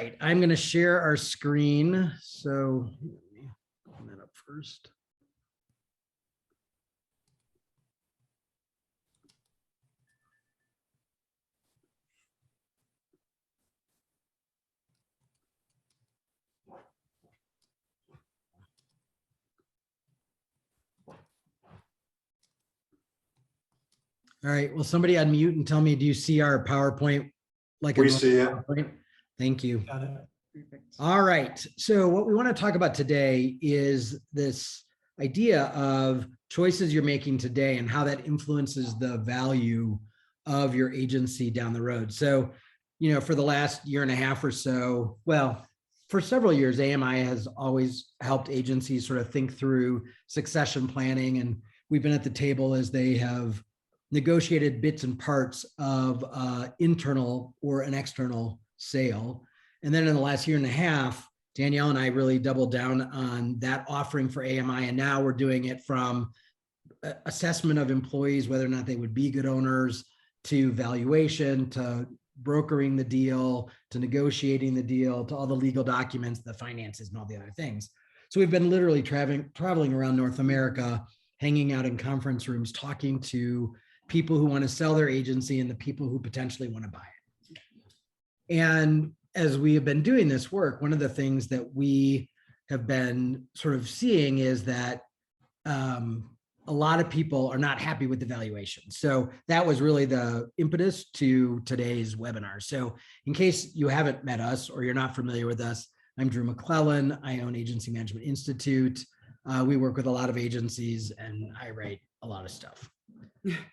right, I'm going to share our screen. So let me open that up first. All right, will somebody unmute and tell me, do you see our PowerPoint like a We normal see it. PowerPoint? Thank you. Got it. Perfect. All right. So what we want to talk about today is this idea of choices you're making today and how that influences the value of your agency down the road. So, for the last year and a half or so, well, for several years, AMI has always helped agencies sort of think through succession planning. And we've been at the table as they have negotiated bits and parts of internal or an external sale. And then in the last year and a half, Danielle and I really doubled down on that offering for AMI. And now we're doing it from assessment of employees, whether or not they would be good owners, to valuation, to brokering the deal, to negotiating the deal, to all the legal documents, the finances, and all the other things. So we've been literally traveling around North America, hanging out in conference rooms, talking to people who want to sell their agency and the people who potentially want to buy it. And as we have been doing this work, one of the things that we have been sort of seeing is that a lot of people are not happy with the valuation. So that was really the impetus to today's webinar. So in case you haven't met us or you're not familiar with us, I'm Drew McClellan. I own Agency Management Institute. We work with a lot of agencies and I write a lot of stuff.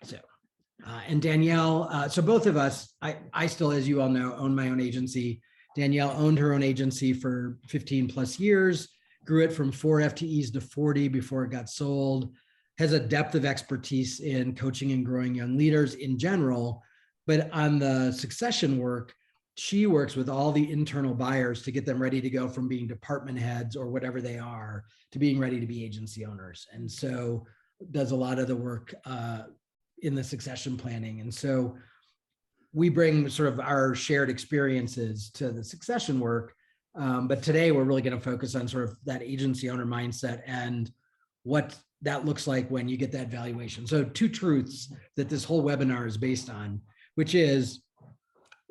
So, and Danielle, so both of us, I still, as you all know, own my own agency. Danielle owned her own agency for 15 plus years, grew it from 4 FTEs to 40 before it got sold, has a depth of expertise in coaching and growing young leaders in general. But on the succession work, she works with all the internal buyers to get them ready to go from being department heads or whatever they are to being ready to be agency owners. And so does a lot of the work in the succession planning. And so we bring sort of our shared experiences to the succession work. But today we're really going to focus on sort of that agency owner mindset and what that looks like when you get that valuation. So 2 truths that this whole webinar is based on, which is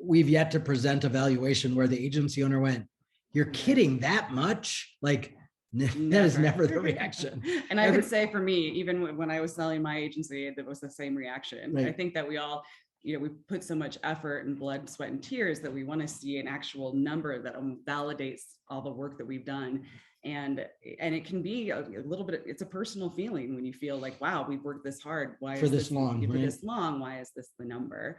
we've yet to present a valuation where the agency owner went, "You're kidding, that much?" Like that is never the reaction. And I would say for me, even when I was selling my agency, that was the same reaction. Right. I think that we all, we put so much effort and blood, sweat, and tears that we want to see an actual number that validates all the work that we've done. And it can be a little bit, it's a personal feeling when you feel like, wow, we've worked this hard. Why For is this long, for right? this long? Why is this the number?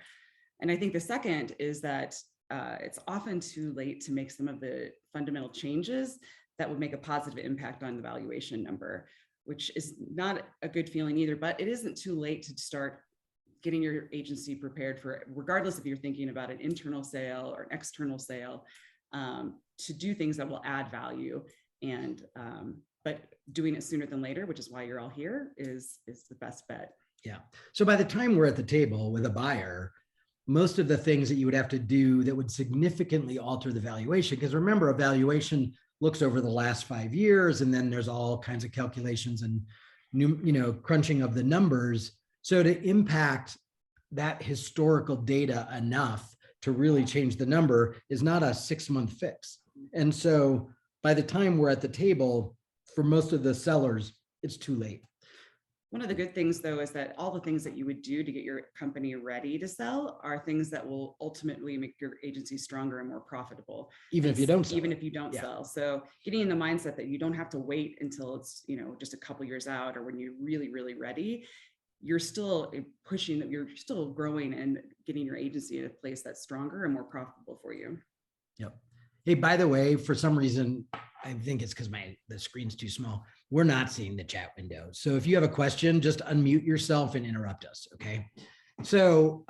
And I think the second is that it's often too late to make some of the fundamental changes that would make a positive impact on the valuation number, which is not a good feeling either, but it isn't too late to start getting your agency prepared for, regardless if you're thinking about an internal sale or an external sale, to do things that will add value. And but doing it sooner than later, which is why you're all here, is the best bet. Yeah. So by the time we're at the table with a buyer, most of the things that you would have to do that would significantly alter the valuation, because remember, a valuation looks over the last 5 years, and then there's all kinds of calculations and crunching of the numbers. So to impact that historical data enough to really change the number is not a 6-month fix. And so by the time we're at the table, for most of the sellers, it's too late. One of the good things, though, is that all the things that you would do to get your company ready to sell are things that will ultimately make your agency stronger and more profitable. Even if you don't sell. Even if you don't sell. So getting in the mindset that you don't have to wait until it's, just a couple years out, or when you're really, really ready, you're still pushing, you're still growing and getting your agency in a place that's stronger and more profitable for you. Yep. Hey, by the way, for some reason, I think it's because the screen's too small. We're not seeing the chat window. So if you have a question, just unmute yourself and interrupt us, okay? So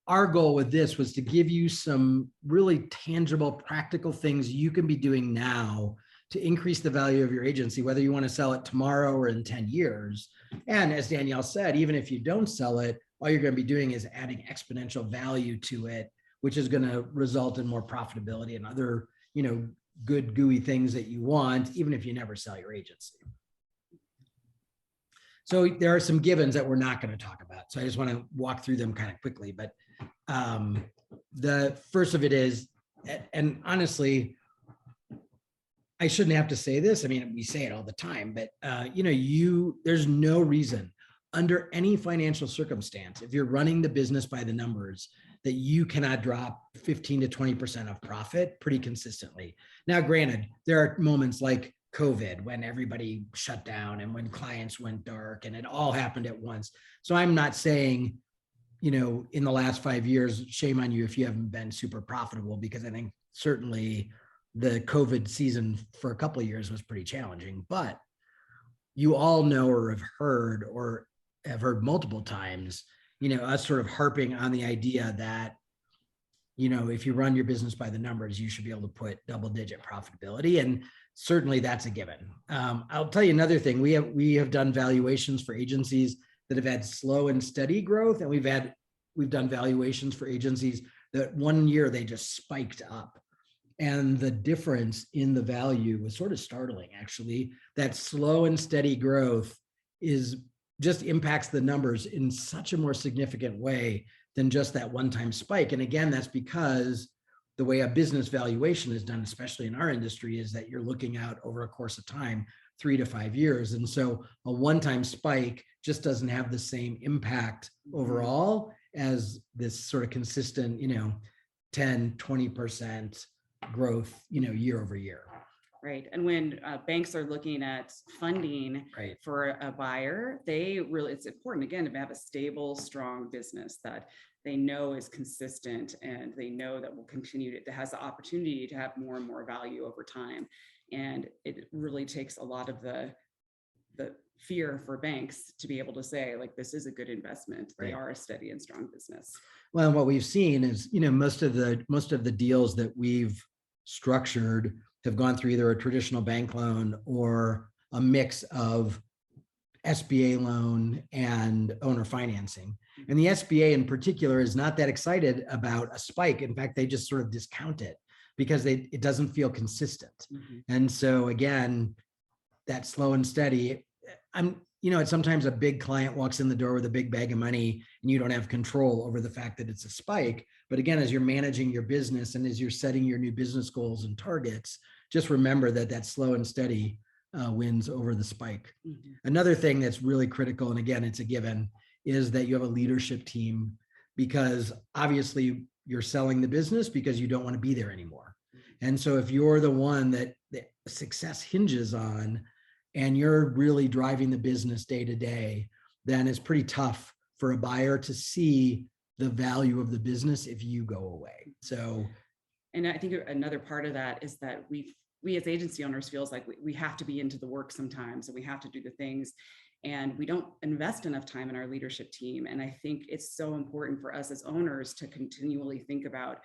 our goal with this was to give you some really tangible, practical things you can be doing now to increase the value of your agency, whether you want to sell it tomorrow or in 10 years. And as Danielle said, even if you don't sell it, all you're going to be doing is adding exponential value to it which is going to result in more profitability and other, good gooey things that you want, even if you never sell your agency. So there are some givens that we're not going to talk about. So I just want to walk through them kind of quickly. But the first of it is, and honestly, I shouldn't have to say this. I mean, we say it all the time, but there's no reason under any financial circumstance, if you're running the business by the numbers, that you cannot drop 15 to 20% of profit pretty consistently. Now, granted, there are moments like COVID when everybody shut down and when clients went dark and it all happened at once. So I'm not saying, in the last 5 years, shame on you if you haven't been super profitable, because I think certainly the COVID season for a couple of years was pretty challenging. But you all know or have heard multiple times, us sort of harping on the idea that, if you run your business by the numbers, you should be able to put double-digit profitability. And certainly that's a given. I'll tell you another thing. We have done valuations for agencies that have had slow and steady growth. And we've done valuations for agencies that one year they just spiked up. And the difference in the value was sort of startling, actually. That slow and steady growth just impacts the numbers in such a more significant way than just that one-time spike. And again, that's because the way a business valuation is done, especially in our industry, is that you're looking out over a course of time, 3 to 5 years. And so a one-time spike just doesn't have the same impact overall as this sort of consistent, 10, 20% growth, year over year. Right. And when banks are looking at funding Right. for a buyer, it's important, again, to have a stable, strong business that they know is consistent and they know that will continue to has the opportunity to have more and more value over time. And it really takes a lot of the fear for banks to be able to say, like, this is a good investment. They are a steady and strong business. Well, what we've seen is, most of the deals that we've structured have gone through either a traditional bank loan or a mix of SBA loan and owner financing. And the SBA in particular is not that excited about a spike. In fact, they just sort of discount it because it doesn't feel consistent. Mm-hmm. And so again, that slow and steady, it's sometimes a big client walks in the door with a big bag of money and you don't have control over the fact that it's a spike. But again, as you're managing your business and as you're setting your new business goals and targets, just remember that slow and steady wins over the spike. Mm-hmm. Another thing that's really critical, and again, it's a given, is that you have a leadership team, because obviously you're selling the business because you don't want to be there anymore. Mm-hmm. And so if you're the one that success hinges on, and you're really driving the business day to day, then it's pretty tough for a buyer to see the value of the business if you go away. So, and I think another part of that is that we as agency owners feels like we have to be into the work sometimes, and we have to do the things, and we don't invest enough time in our leadership team. And I think it's so important for us as owners to continually think about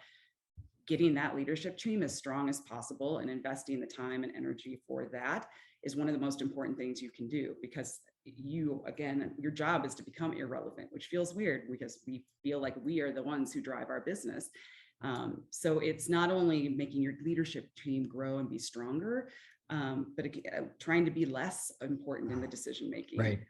getting that leadership team as strong as possible, and investing the time and energy for that is one of the most important things you can do, because your job is to become irrelevant, which feels weird because we feel like we are the ones who drive our business. So it's not only making your leadership team grow and be stronger, but trying to be less important in the decision making, right?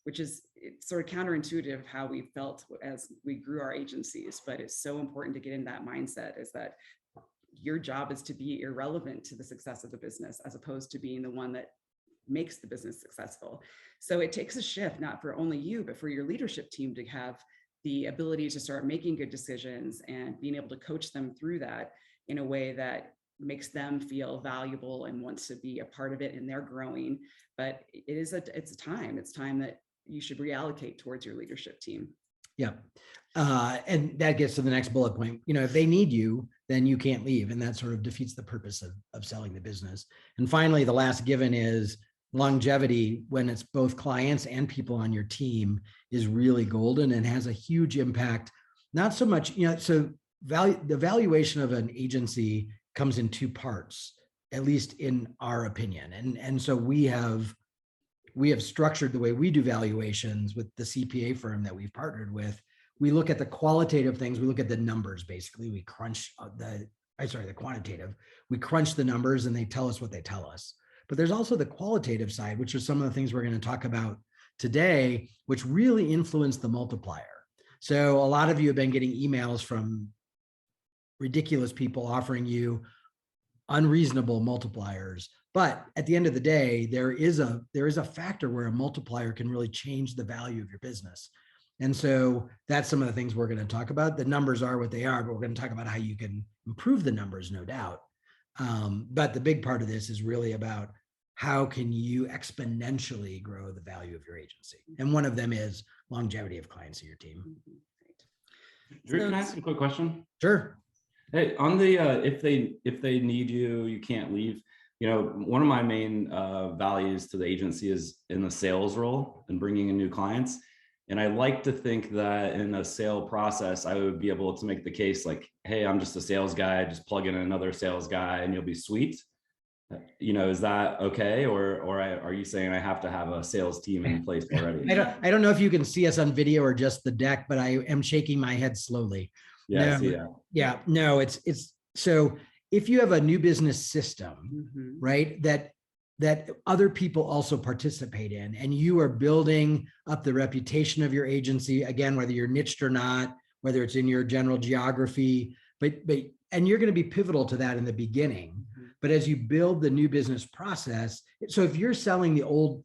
Which is sort of counterintuitive how we felt as we grew our agencies, but it's so important to get in that mindset, is that your job is to be irrelevant to the success of the business, as opposed to being the one that makes the business successful. So it takes a shift, not for only you, but for your leadership team to have the ability to start making good decisions and being able to coach them through that in a way that makes them feel valuable and wants to be a part of it, and they're growing. But it's time that you should reallocate towards your leadership team. Yeah. And that gets to the next bullet point. If they need you, then you can't leave. And that sort of defeats the purpose of selling the business. And finally, the last given is longevity, when it's both clients and people on your team, is really golden and has a huge impact. Not so much, the valuation of an agency comes in two parts, at least in our opinion. And so we have structured the way we do valuations with the CPA firm that we've partnered with, we look at the qualitative things. We look at the numbers, basically. We crunch the quantitative. We crunch the numbers and they tell us what they tell us. But there's also the qualitative side, which are some of the things we're going to talk about today, which really influence the multiplier. So a lot of you have been getting emails from ridiculous people offering you unreasonable multipliers. But at the end of the day, there is a factor where a multiplier can really change the value of your business. And so that's some of the things we're going to talk about. The numbers are what they are, but we're going to talk about how you can improve the numbers, no doubt. But the big part of this is really about how can you exponentially grow the value of your agency? And one of them is longevity of clients of your team. Drew, can I ask a quick question? Sure. Hey, on the if they need you, you can't leave. One of my main values to the agency is in the sales role and bringing in new clients. And I like to think that in a sale process, I would be able to make the case like, hey, I'm just a sales guy, just plug in another sales guy and you'll be sweet. Is that okay? Or are you saying I have to have a sales team in place already? I don't know if you can see us on video or just the deck, but I am shaking my head slowly. Yeah, no, I see that. Yeah, no, it's so if you have a new business system, right, that other people also participate in, and you are building up the reputation of your agency, again, whether you're niched or not, whether it's in your general geography, and you're going to be pivotal to that in the beginning. But as you build the new business process, so if you're selling the old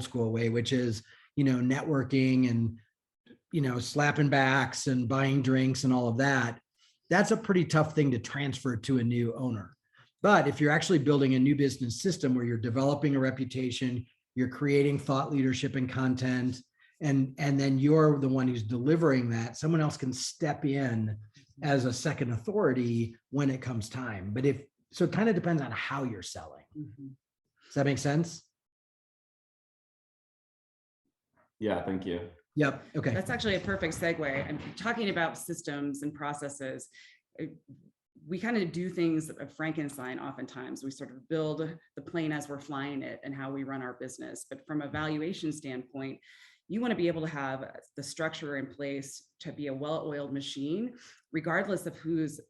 school way, which is, networking and, slapping backs and buying drinks and all of that, that's a pretty tough thing to transfer to a new owner. But if you're actually building a new business system where you're developing a reputation, you're creating thought leadership and content, and then you're the one who's delivering that, someone else can step in as a second authority when it comes time. But so it kind of depends on how you're selling. Does that make sense? Yeah, thank you. Yep. Okay. That's actually a perfect segue. I'm talking about systems and processes. We kind of do things of Frankenstein oftentimes. We sort of build the plane as we're flying it and how we run our business. But from a valuation standpoint, you want to be able to have the structure in place to be a well-oiled machine, regardless of who's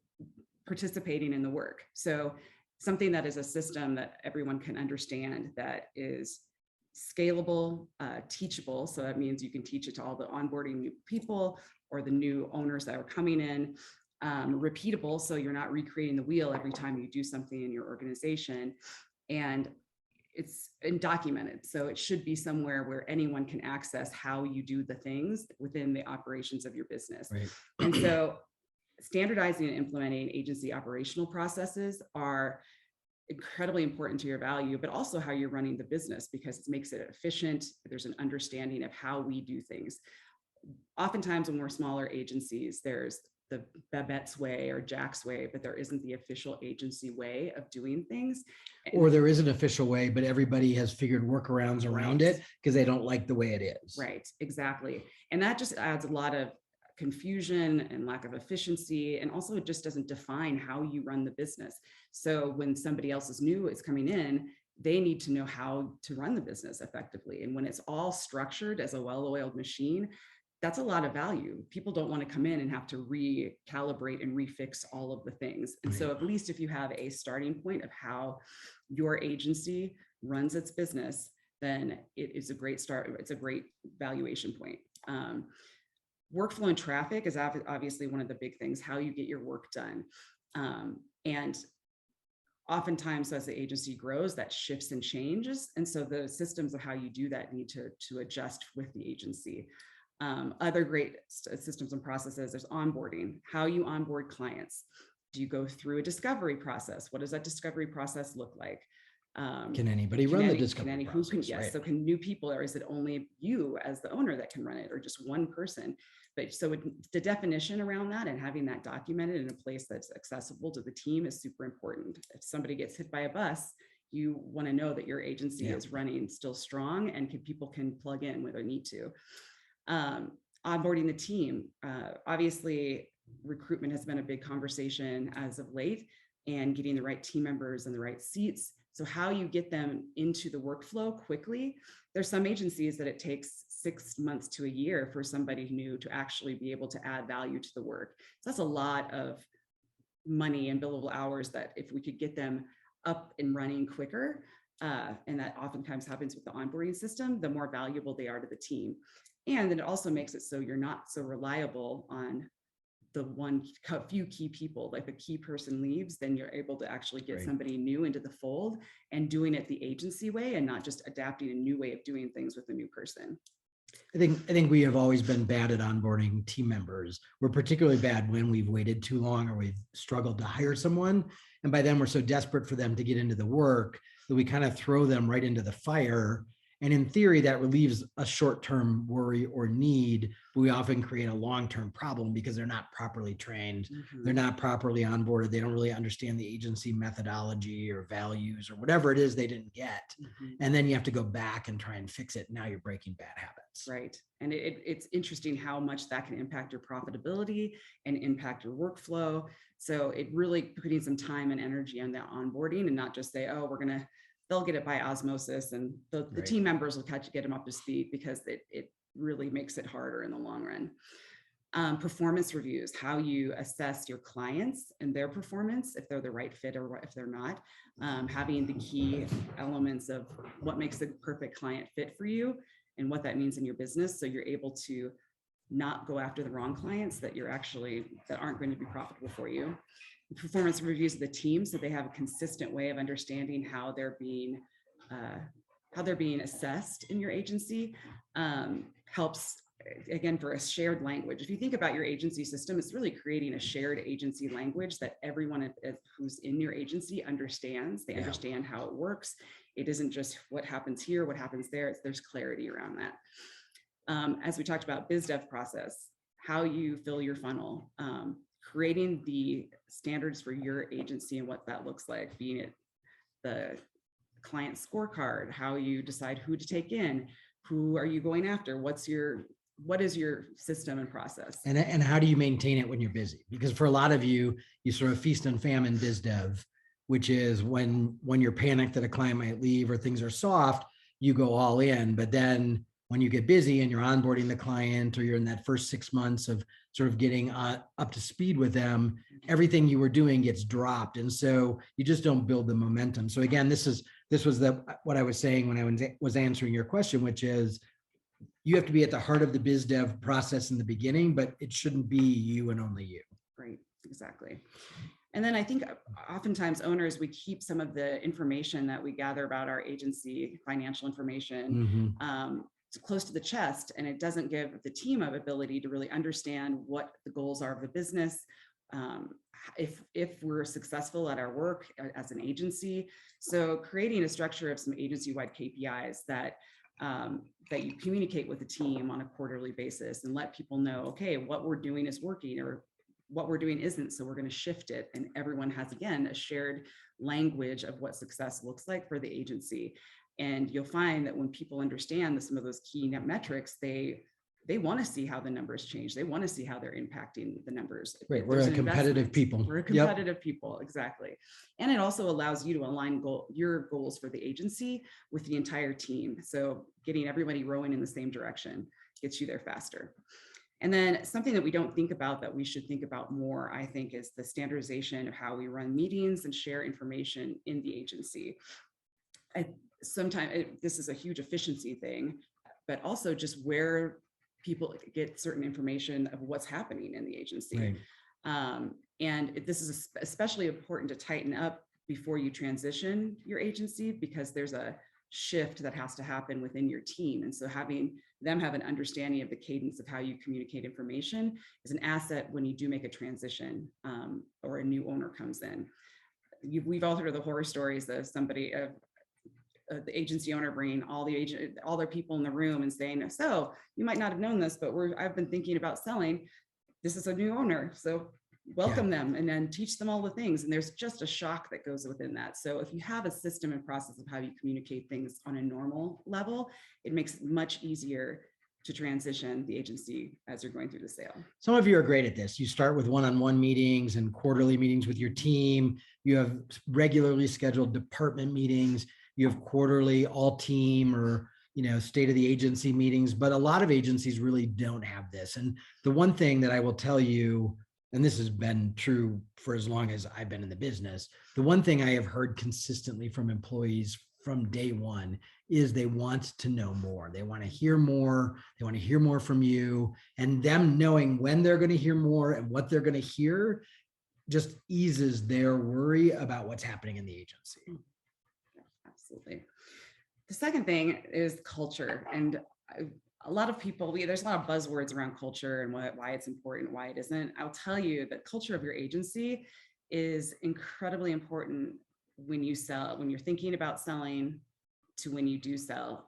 participating in the work. So something that is a system that everyone can understand, that is scalable, teachable. So that means you can teach it to all the onboarding new people or the new owners that are coming in. Repeatable, so you're not recreating the wheel every time you do something in your organization. And it's documented. So it should be somewhere where anyone can access how you do the things within the operations of your business. Right. And so standardizing and implementing agency operational processes are incredibly important to your value, but also how you're running the business, because it makes it efficient. There's an understanding of how we do things. Oftentimes when we're smaller agencies, there's the Babette's way or Jack's way, but there isn't the official agency way of doing things. Or there is an official way, but everybody has figured workarounds around it because they don't like the way it is. Right, exactly. And that just adds a lot of confusion and lack of efficiency. And also it just doesn't define how you run the business. So when somebody else is new, is coming in, they need to know how to run the business effectively. And when it's all structured as a well-oiled machine, that's a lot of value. People don't want to come in and have to recalibrate and refix all of the things. And so at least if you have a starting point of how your agency runs its business, then it is a great start. It's a great valuation point. Workflow and traffic is obviously one of the big things, how you get your work done. And oftentimes as the agency grows, that shifts and changes. And so the systems of how you do that need to adjust with the agency. Other great systems and processes, there's onboarding, how you onboard clients. Do you go through a discovery process? What does that discovery process look like? Can anybody run the discovery process? Yes. Right. So can new people, or is it only you as the owner that can run it, or just one person? But so the definition around that and having that documented in a place that's accessible to the team is super important. If somebody gets hit by a bus, you want to know that your agency is running still strong and people can plug in where they need to. Onboarding the team. Obviously, recruitment has been a big conversation as of late, and getting the right team members in the right seats. So how you get them into the workflow quickly. There's some agencies that it takes 6 months to a year for somebody new to actually be able to add value to the work. So that's a lot of money and billable hours that if we could get them up and running quicker, and that oftentimes happens with the onboarding system, the more valuable they are to the team. And then it also makes it so you're not so reliable on the few key people. Like a key person leaves, then you're able to actually get Right. somebody new into the fold and doing it the agency way and not just adapting a new way of doing things with a new person. I think we have always been bad at onboarding team members. We're particularly bad when we've waited too long or we've struggled to hire someone. And by then we're so desperate for them to get into the work that we kind of throw them right into the fire. And in theory, that relieves a short-term worry or need, but we often create a long-term problem because they're not properly trained. They're not properly onboarded. They don't really understand the agency methodology or values or whatever it is they didn't get. And then you have to go back and try and fix it. Now you're breaking bad habits. Right. And it's interesting how much that can impact your profitability and impact your workflow. So it really putting some time and energy on that onboarding and not just say, oh, they'll get it by osmosis and the Right. team members will get them up to speed, because it really makes it harder in the long run. Performance reviews, how you assess your clients and their performance, if they're the right fit or if they're not, having the key elements of what makes a perfect client fit for you and what that means in your business. So you're able to not go after the wrong clients that aren't going to be profitable for you. Performance reviews of the team, so they have a consistent way of understanding how they're being assessed in your agency, helps, again, for a shared language. If you think about your agency system, it's really creating a shared agency language that everyone who's in your agency understands. They understand how it works. It isn't just what happens here, what happens there. There's clarity around that. As we talked about, biz dev process, how you fill your funnel, creating the standards for your agency and what that looks like, being it the client scorecard, how you decide who to take in, who are you going after, what is your system and process. And how do you maintain it when you're busy? Because for a lot of you sort of feast and famine biz dev, which is when you're panicked that a client might leave or things are soft, you go all in. But then when you get busy and you're onboarding the client, or you're in that first 6 months of sort of getting up to speed with them, everything you were doing gets dropped. And so you just don't build the momentum. So again, this was what I was saying when I was answering your question, which is you have to be at the heart of the biz dev process in the beginning, but it shouldn't be you and only you. Right, exactly. And then I think oftentimes owners, we keep some of the information that we gather about our agency, financial information, close to the chest, and it doesn't give the team an ability to really understand what the goals are of the business, if we're successful at our work as an agency. So creating a structure of some agency-wide KPIs that you communicate with the team on a quarterly basis and let people know, okay, what we're doing is working or what we're doing isn't, so we're going to shift it. And everyone has, again, a shared language of what success looks like for the agency. And you'll find that when people understand some of those key metrics, they want to see how the numbers change. They want to see how they're impacting the numbers. Right. We're a competitive people. We're a competitive people. Exactly. And it also allows you to align your goals for the agency with the entire team. So getting everybody rowing in the same direction gets you there faster. And then something that we don't think about that we should think about more, I think, is the standardization of how we run meetings and share information in the agency. Sometimes this is a huge efficiency thing, but also just where people get certain information of what's happening in the agency. Right. And this is especially important to tighten up before you transition your agency, because there's a shift that has to happen within your team. And so having them have an understanding of the cadence of how you communicate information is an asset when you do make a transition, or a new owner comes in. We've all heard of the horror stories of somebody, the agency owner bringing all their people in the room and saying, so you might not have known this, but I've been thinking about selling. This is a new owner, so welcome them and then teach them all the things. And there's just a shock that goes within that. So if you have a system and process of how you communicate things on a normal level, it makes it much easier to transition the agency as you're going through the sale. Some of you are great at this. You start with one-on-one meetings and quarterly meetings with your team. You have regularly scheduled department meetings. You have quarterly all team or state of the agency meetings, but a lot of agencies really don't have this. And the one thing that I will tell you, and this has been true for as long as I've been in the business, the one thing I have heard consistently from employees from day one is they want to know more. They want to hear more. They want to hear more from you, and them knowing when they're going to hear more and what they're going to hear just eases their worry about what's happening in the agency. Absolutely. The second thing is culture. And a lot of people, there's a lot of buzzwords around culture and why it's important, why it isn't. I'll tell you that culture of your agency is incredibly important when you sell, when you're thinking about selling to when you do sell.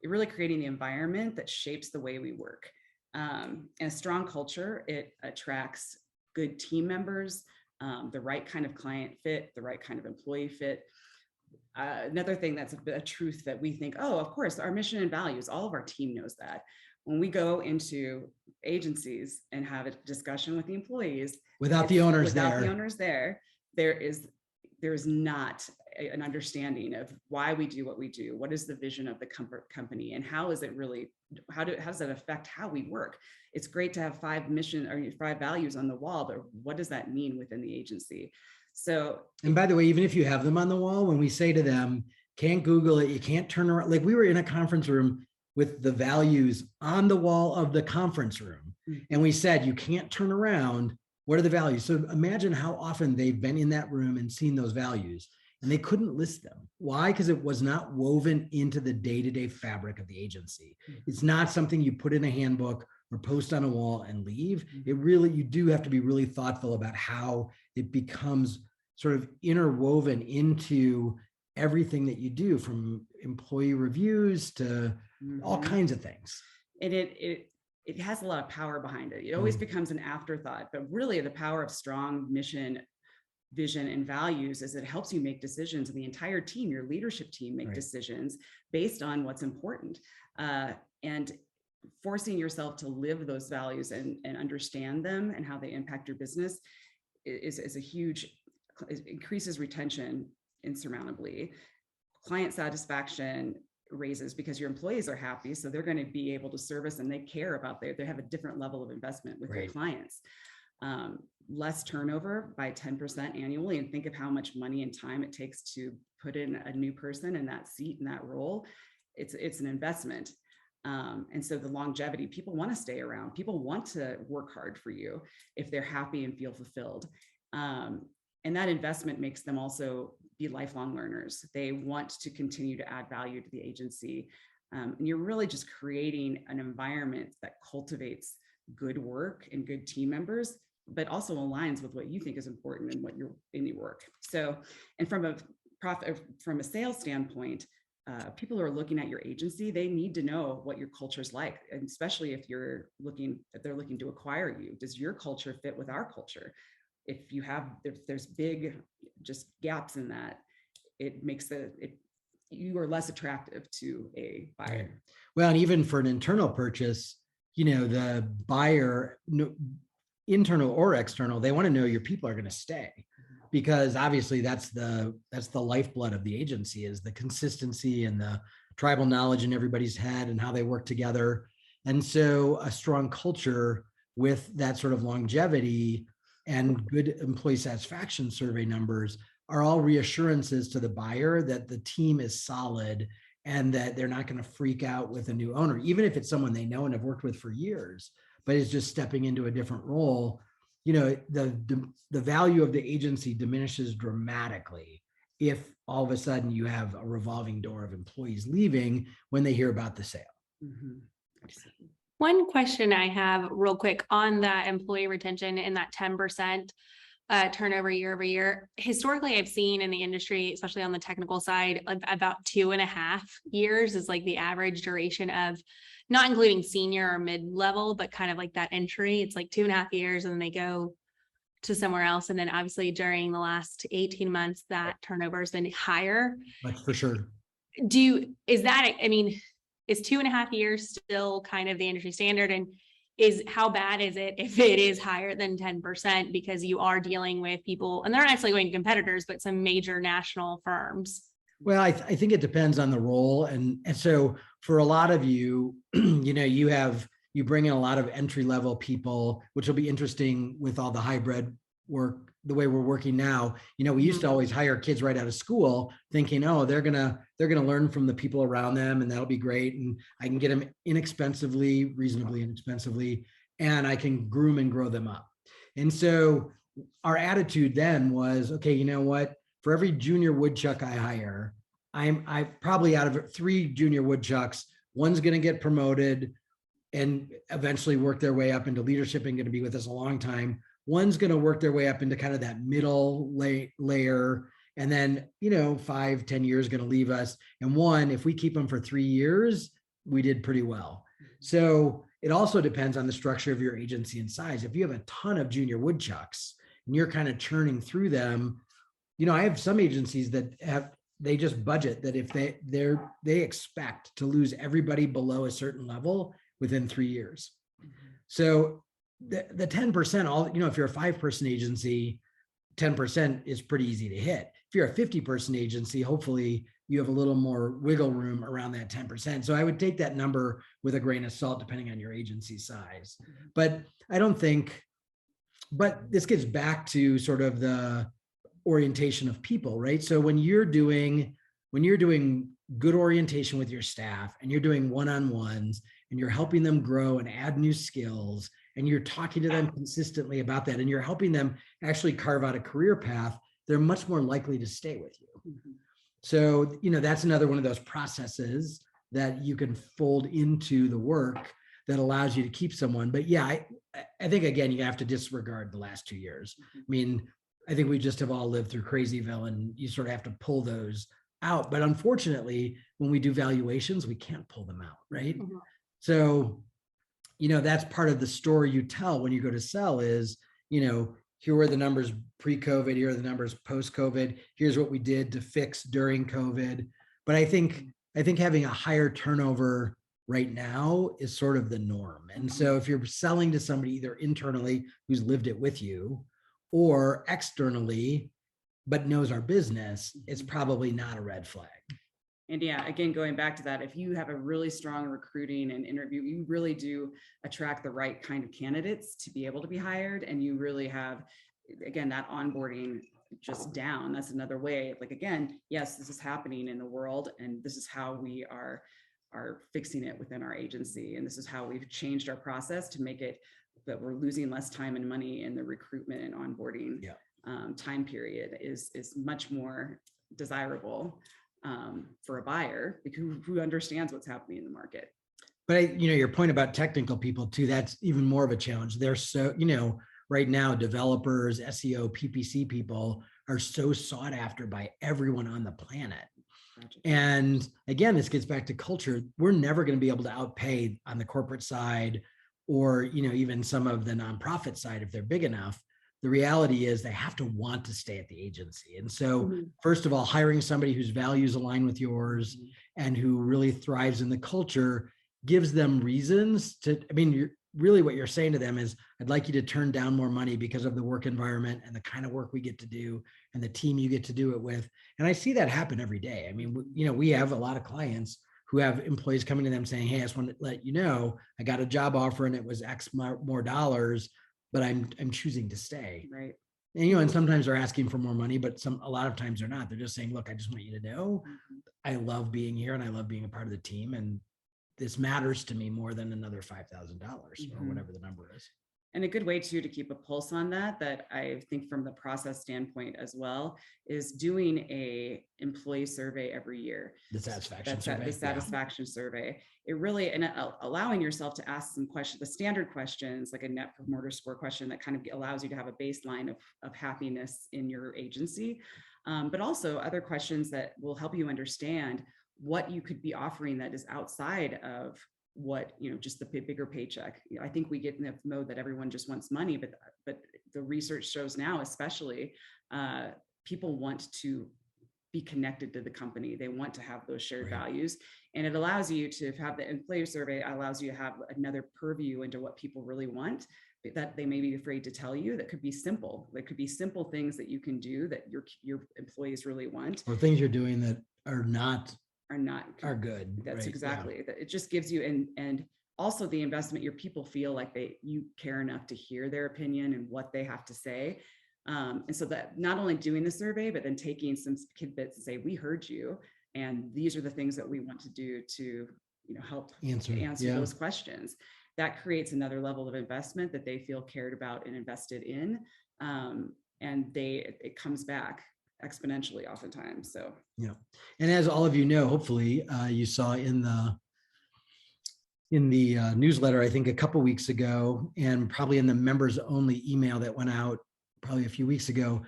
You're really creating the environment that shapes the way we work. And a strong culture, it attracts good team members, the right kind of client fit, the right kind of employee fit. Another thing that's a truth that we think, oh, of course, our mission and values, all of our team knows that. When we go into agencies and have a discussion with the employees, without the owners there, there is not an understanding of why we do what we do. What is the vision of the company, and how is it really, how does that affect how we work? It's great to have 5 values on the wall, but what does that mean within the agency? So, and by the way, even if you have them on the wall, when we say to them, can't Google it, you can't turn around. Like, we were in a conference room with the values on the wall of the conference room. And we said, you can't turn around. What are the values? So imagine how often they've been in that room and seen those values, and they couldn't list them. Why? Because it was not woven into the day-to-day fabric of the agency. It's not something you put in a handbook or post on a wall and leave. It really, you do have to be really thoughtful about how it becomes sort of interwoven into everything that you do, from employee reviews to all kinds of things. And it has a lot of power behind it. It always becomes an afterthought, but really the power of strong mission, vision, and values is it helps you make decisions, and the entire team, your leadership team, make decisions based on what's important. And forcing yourself to live those values and understand them and how they impact your business is a huge, it increases retention insurmountably. Client satisfaction raises because your employees are happy, so they're going to be able to service, and they care about they have a different level of investment with their clients. Less turnover by 10% annually, and think of how much money and time it takes to put in a new person in that seat, in that role. It's an investment. And so the longevity, people want to stay around. People want to work hard for you if they're happy and feel fulfilled. And that investment makes them also be lifelong learners. They want to continue to add value to the agency. And you're really just creating an environment that cultivates good work and good team members, but also aligns with what you think is important and what you're in your work. So, and from a sales standpoint, people who are looking at your agency, they need to know what your culture is like, and especially if they're looking to acquire you. Does your culture fit with our culture? If there's big just gaps in that, it makes you are less attractive to a buyer. Well, and even for an internal purchase, the buyer, internal or external, they want to know your people are going to stay, because obviously that's the lifeblood of the agency, is the consistency and the tribal knowledge in everybody's head and how they work together. And so a strong culture with that sort of longevity and good employee satisfaction survey numbers are all reassurances to the buyer that the team is solid and that they're not going to freak out with a new owner, even if it's someone they know and have worked with for years, but is just stepping into a different role. The value of the agency diminishes dramatically if all of a sudden you have a revolving door of employees leaving when they hear about the sale. One question I have real quick on that employee retention and that 10% turnover year over year. Historically, I've seen in the industry, especially on the technical side, about 2.5 years is like the average duration of, not including senior or mid-level, but kind of like that entry. It's like 2.5 years, and then they go to somewhere else. And then obviously during the last 18 months, that turnover has been higher. That's for sure. Is 2.5 years still kind of the industry standard? And how bad is it if it is higher than 10%, because you are dealing with people, and they're not actually going to competitors, but some major national firms? Well, I think it depends on the role. And so for a lot of you, you bring in a lot of entry level people, which will be interesting with all the hybrid work, the way we're working now. We used to always hire kids right out of school thinking, oh, they're gonna learn from the people around them and that'll be great. And I can get them reasonably inexpensively, and I can groom and grow them up. And so our attitude then was, okay, you know what? For every junior woodchuck I hire, I probably out of 3 junior woodchucks, one's going to get promoted and eventually work their way up into leadership and going to be with us a long time. One's going to work their way up into kind of that middle layer. And then, 5-10 years going to leave us. And one, if we keep them for 3 years, we did pretty well. So it also depends on the structure of your agency and size. If you have a ton of junior woodchucks and you're kind of churning through them, I have some agencies that they just budget that if they expect to lose everybody below a certain level within 3 years. So the 10%, if you're a 5-person agency, 10% is pretty easy to hit. If you're a 50-person agency, hopefully you have a little more wiggle room around that 10%. So I would take that number with a grain of salt, depending on your agency size. But this gets back to sort of the orientation of people, right? So when you're doing good orientation with your staff and you're doing one-on-ones and you're helping them grow and add new skills and you're talking to them consistently about that and you're helping them actually carve out a career path, they're much more likely to stay with you. So, that's another one of those processes that you can fold into the work that allows you to keep someone. But yeah, I think, again, you have to disregard the last 2 years. I mean, I think we just have all lived through Crazyville and you sort of have to pull those out. But unfortunately, when we do valuations, we can't pull them out, right? So, that's part of the story you tell when you go to sell is, here were the numbers pre-COVID, here are the numbers post-COVID, here's what we did to fix during COVID. But I think having a higher turnover right now is sort of the norm. And so if you're selling to somebody either internally who's lived it with you or externally, but knows our business, it's probably not a red flag. And yeah, again, going back to that, if you have a really strong recruiting and interview, you really do attract the right kind of candidates to be able to be hired. And you really have, again, that onboarding just down. That's another way. Like, again, yes, this is happening in the world and this is how we are fixing it within our agency. And this is how we've changed our process to make it that we're losing less time and money in the recruitment and onboarding time period is much more desirable for a buyer who understands what's happening in the market. But your point about technical people too, that's even more of a challenge. They're so, right now, developers, SEO, PPC people are so sought after by everyone on the planet. And again, this gets back to culture. We're never going to be able to outpay on the corporate side or, even some of the nonprofit side if they're big enough. The reality is they have to want to stay at the agency. And so, first of all, hiring somebody whose values align with yours and who really thrives in the culture gives them reasons to, really what you're saying to them is, I'd like you to turn down more money because of the work environment and the kind of work we get to do and the team you get to do it with. And I see that happen every day. We have a lot of clients who have employees coming to them saying, hey, I just want to let you know, I got a job offer and it was X more dollars, but I'm choosing to stay. Right. And, and sometimes they're asking for more money, but a lot of times they're not. They're just saying, look, I just want you to know, I love being here and I love being a part of the team. And this matters to me more than another $5,000 or whatever the number is. And a good way too to keep a pulse on that I think from the process standpoint as well is doing a employee survey every year. The satisfaction survey. The satisfaction survey. It really, and allowing yourself to ask some questions, the standard questions, like a net promoter score question that kind of allows you to have a baseline of happiness in your agency. But also other questions that will help you understand what you could be offering that is outside of what, just the bigger paycheck. I think we get in the mode that everyone just wants money, but the research shows now, especially, people want to be connected to the company. They want to have those shared values. And it allows you to have the employee survey, allows you to have another purview into what people really want that they may be afraid to tell you, that could be simple. That could be simple things that you can do that your employees really want, Or things you're doing that are not good. That's right? Yeah. exactly that. It just gives you, and also the investment, your people feel like you care enough to hear their opinion and what they have to say. And so that not only doing the survey, but then taking some tidbits and say, we heard you, and these are the things that we want to do to, help Answer. answer those questions. That creates another level of investment that they feel cared about and invested in. And it comes back exponentially oftentimes. So yeah. And as all of you know, hopefully you saw in the newsletter, I think a couple weeks ago, and probably in the members only email that went out probably a few weeks ago,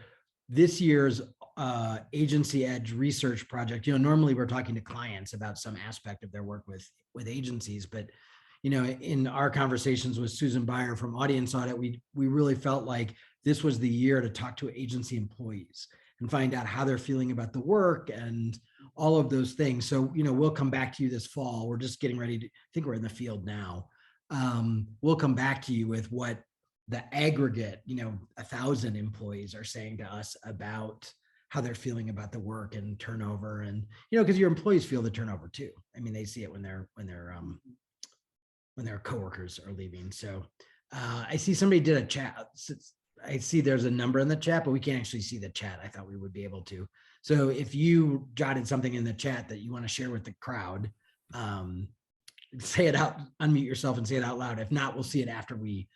this year's Agency Edge research project, normally we're talking to clients about some aspect of their work with agencies, but in our conversations with Susan Beyer from Audience Audit, we really felt like this was the year to talk to agency employees and find out how they're feeling about the work and all of those things. So, we'll come back to you this fall. We're just getting ready to, I think we're in the field now. We'll come back to you with what the aggregate, 1,000 employees are saying to us about how they're feeling about the work and turnover. And, because your employees feel the turnover too. I mean, they see it when their coworkers are leaving. So I see somebody did a chat. I see there's a number in the chat, but we can't actually see the chat. I thought we would be able to. So if you jotted something in the chat that you want to share with the crowd, say it out, unmute yourself and say it out loud. If not, we'll see it after we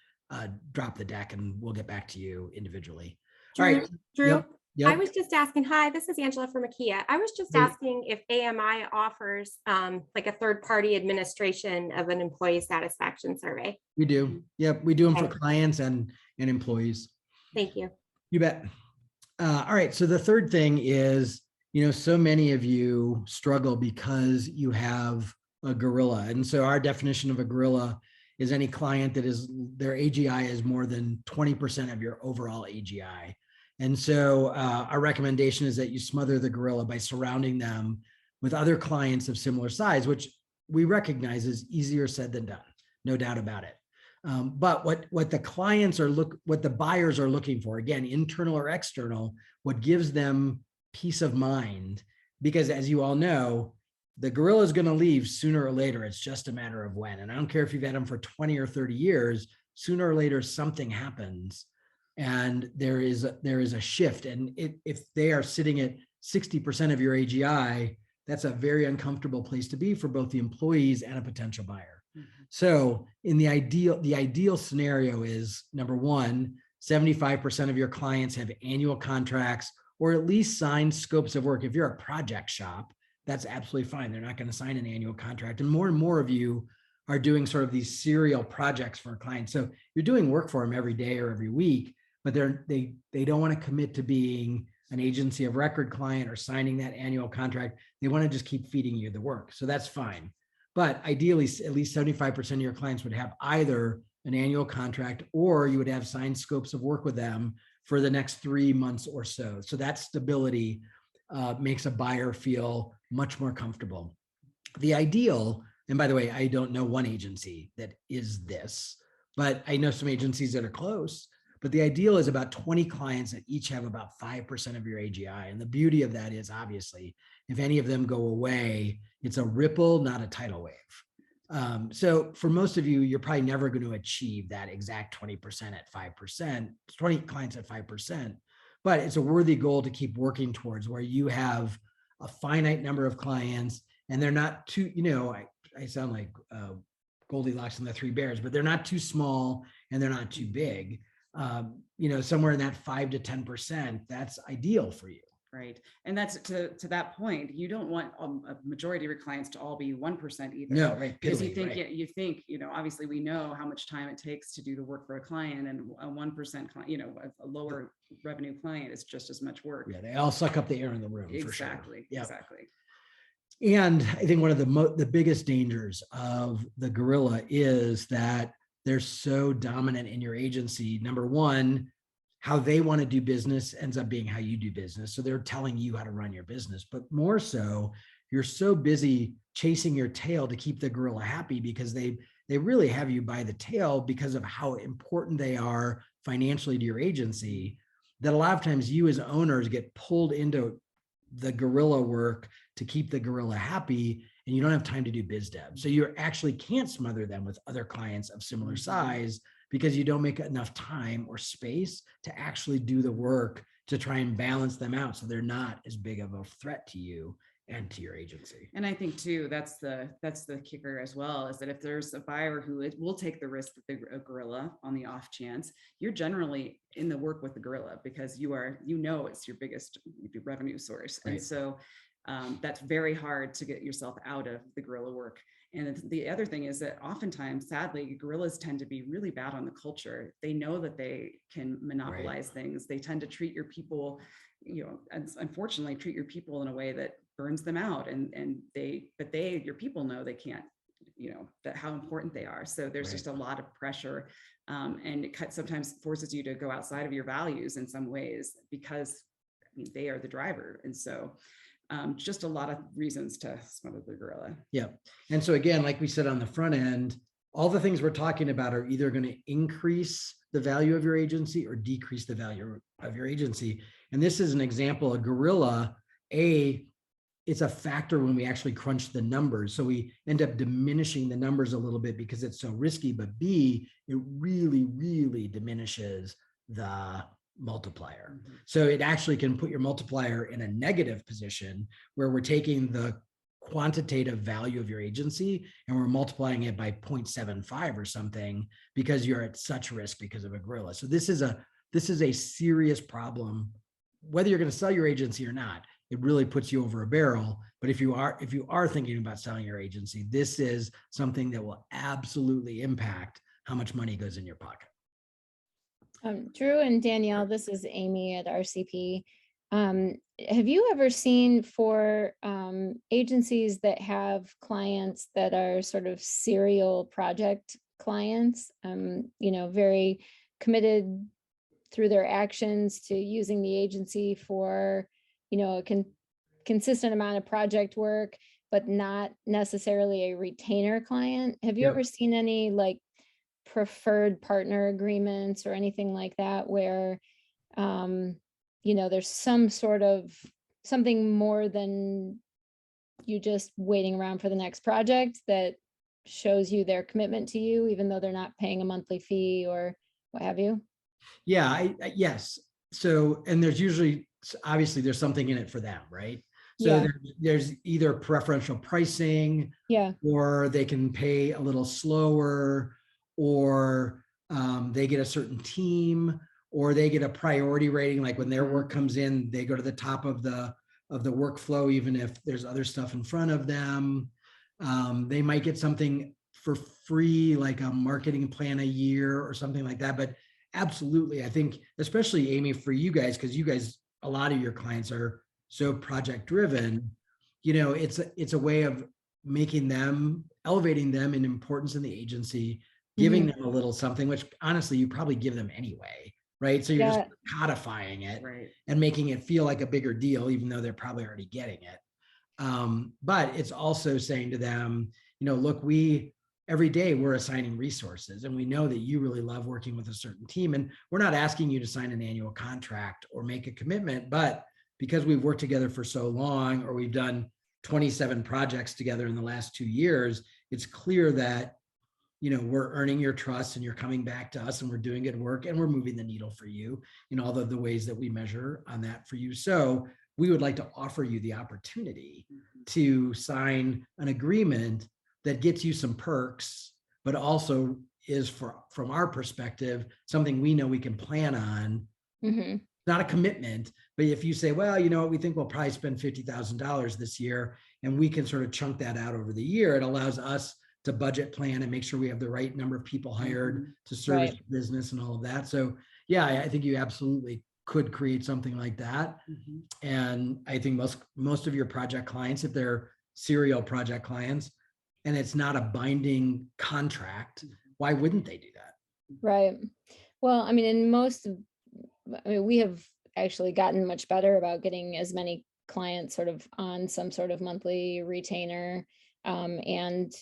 drop the deck, and we'll get back to you individually. Drew, All right. Drew, Yep. I was just asking, hi, this is Angela from IKEA. I was just Hey. asking if AMI offers like a third-party administration of an employee satisfaction survey. We do. Yep. We do them for Okay. clients and employees. Thank you. You bet. All right. So the third thing is, so many of you struggle because you have a gorilla. And so our definition of a gorilla is any client that is their AGI is more than 20% of your overall AGI. And so our recommendation is that you smother the gorilla by surrounding them with other clients of similar size, which we recognize is easier said than done, no doubt about it. But what the clients what the buyers are looking for, again, internal or external, what gives them peace of mind, because as you all know, the gorilla is going to leave sooner or later. It's just a matter of when. And I don't care if you've had them for 20 or 30 years, sooner or later, something happens. And there is a shift. And if they are sitting at 60% of your AGI, that's a very uncomfortable place to be for both the employees and a potential buyer. Mm-hmm. So in the ideal scenario is, number one, 75% of your clients have annual contracts or at least signed scopes of work. If you're a project shop, that's absolutely fine. They're not going to sign an annual contract. And more of you are doing sort of these serial projects for a client. So you're doing work for them every day or every week, but they don't want to commit to being an agency of record client or signing that annual contract. They want to just keep feeding you the work. So that's fine. But ideally, at least 75% of your clients would have either an annual contract or you would have signed scopes of work with them for the next 3 months or so. So that stability makes a buyer feel much more comfortable. The ideal, and by the way, I don't know one agency that is this, but I know some agencies that are close. But the ideal is about 20 clients that each have about 5% of your AGI. And the beauty of that is, obviously, if any of them go away, it's a ripple, not a tidal wave. So for most of you, you're probably never going to achieve that exact 20% at 5%, 20 clients at 5%. But it's a worthy goal to keep working towards, where you have a finite number of clients and they're not too, I sound like Goldilocks and the Three Bears, but they're not too small and they're not too big. Somewhere in that 5 to 10%, that's ideal for you. Right. And that's to that point, you don't want a majority of your clients to all be 1% either. No, right. Because you think, obviously we know how much time it takes to do the work for a client, and a 1% client, a lower revenue client is just as much work. Yeah. They all suck up the air in the room. Exactly. For sure. Yep. Exactly. And I think one of the biggest dangers of the gorilla is that they're so dominant in your agency. Number one, how they want to do business ends up being how you do business. So they're telling you how to run your business, but more so, you're so busy chasing your tail to keep the gorilla happy because they've they really have you by the tail because of how important they are financially to your agency, that a lot of times you as owners get pulled into the guerrilla work to keep the gorilla happy, and you don't have time to do biz dev. So you actually can't smother them with other clients of similar size because you don't make enough time or space to actually do the work to try and balance them out so they're not as big of a threat to you and to your agency. And I think too, that's the kicker as well, is that if there's a buyer who will take the risk with the gorilla on the off chance, you're generally in the work with the gorilla because it's your biggest revenue source. Right. And so that's very hard to get yourself out of the guerrilla work. And the other thing is that oftentimes, sadly, gorillas tend to be really bad on the culture. They know that they can monopolize things. They tend to treat your people, and unfortunately treat your people in a way that burns them out. Your people know they can't, that how important they are. So there's just a lot of pressure. And it sometimes forces you to go outside of your values in some ways because they are the driver. And so just a lot of reasons to smother the gorilla. Yeah. And so again, like we said on the front end, all the things we're talking about are either going to increase the value of your agency or decrease the value of your agency. And this is an example, a gorilla, it's a factor when we actually crunch the numbers. So we end up diminishing the numbers a little bit because it's so risky, but B, it really, really diminishes the multiplier. So it actually can put your multiplier in a negative position where we're taking the quantitative value of your agency and we're multiplying it by 0.75 or something because you're at such risk because of a gorilla. So this is a serious problem, whether you're going to sell your agency or not. It really puts you over a barrel. But if you are thinking about selling your agency, this is something that will absolutely impact how much money goes in your pocket. Drew and Danielle, this is Amy at RCP. Have you ever seen for agencies that have clients that are sort of serial project clients, very committed through their actions to using the agency for, a consistent amount of project work, but not necessarily a retainer client? Have you ever seen any like preferred partner agreements or anything like that where there's some sort of something more than you just waiting around for the next project that shows you their commitment to you, even though they're not paying a monthly fee or what have you? Yeah, yes. So, and there's usually, obviously there's something in it for them, right? So there's either preferential pricing, or they can pay a little slower, or they get a certain team, or they get a priority rating. Like when their work comes in, they go to the top of the workflow, even if there's other stuff in front of them. They might get something for free, like a marketing plan a year or something like that. But absolutely, I think, especially Amy, for you guys, because you guys, a lot of your clients are so project driven, it's a way of making them, elevating them in importance in the agency, giving them a little something, which honestly, you probably give them anyway, right? So you're just codifying it and making it feel like a bigger deal, even though they're probably already getting it. But it's also saying to them, look, every day we're assigning resources, and we know that you really love working with a certain team, and we're not asking you to sign an annual contract or make a commitment, but because we've worked together for so long, or we've done 27 projects together in the last 2 years, it's clear that we're earning your trust and you're coming back to us and we're doing good work and we're moving the needle for you in all of the ways that we measure on that for you. So we would like to offer you the opportunity to sign an agreement that gets you some perks, but also is, from our perspective, something we know we can plan on. Not a commitment, but if you say, well, you know what, we think we'll probably spend $50,000 this year, and we can sort of chunk that out over the year, it allows us to budget plan and make sure we have the right number of people hired to service the business and all of that. So yeah, I think you absolutely could create something like that. And I think most of your project clients, if they're serial project clients and it's not a binding contract, why wouldn't they do that? Right. Well, I mean, we have actually gotten much better about getting as many clients sort of on some sort of monthly retainer. And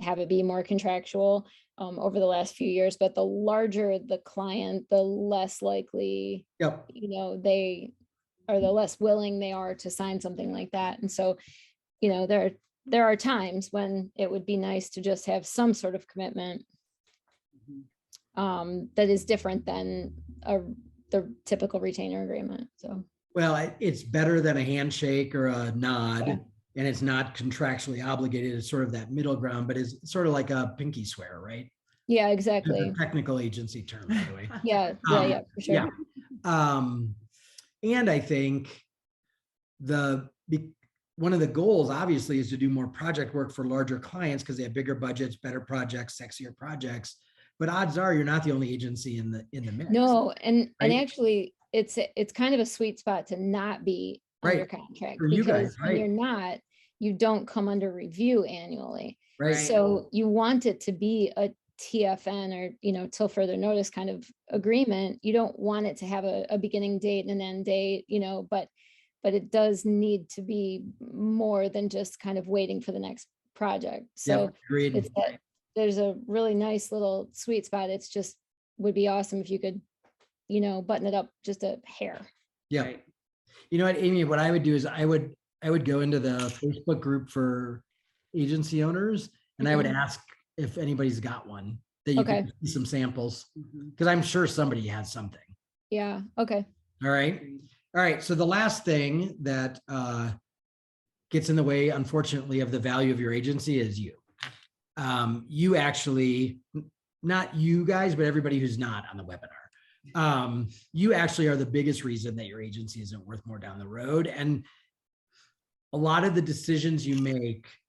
have it be more contractual over the last few years, but the larger the client, the less likely, Yep. they are, the less willing they are to sign something like that. And so, there are times when it would be nice to just have some sort of commitment that is different than the typical retainer agreement. So, Well, it's better than a handshake or a nod, Yeah. and it's not contractually obligated. It's sort of that middle ground, but it's sort of like a pinky swear, right? yeah, It's exactly. a technical agency term, by the way. Yeah, for sure. Yeah. And I think one of the goals obviously is to do more project work for larger clients because they have bigger budgets, better projects, sexier projects. But odds are you're not the only agency in the mix. No, and right? actually it's kind of a sweet spot to not be under Right. contract, For you because guys, when right. you're not, you don't come under review annually. Right. So you want it to be a TFN or, till further notice kind of agreement. You don't want it to have a beginning date and an end date, but it does need to be more than just kind of waiting for the next project. So Yep, agreed. it's that there's a really nice little sweet spot. It's just would be awesome if you could, button it up just a hair. Yeah. Right. You know what, Amy, what I would do is I would go into the Facebook group for agency owners and I would ask if anybody's got one that you Okay. can see some samples, Mhm. because I'm sure somebody has something. Yeah. Okay. All right. Agreed. All right. So the last thing that gets in the way, unfortunately, of the value of your agency is you. You actually, not you guys, but everybody who's not on the webinar. You actually are the biggest reason that your agency isn't worth more down the road. And a lot of the decisions you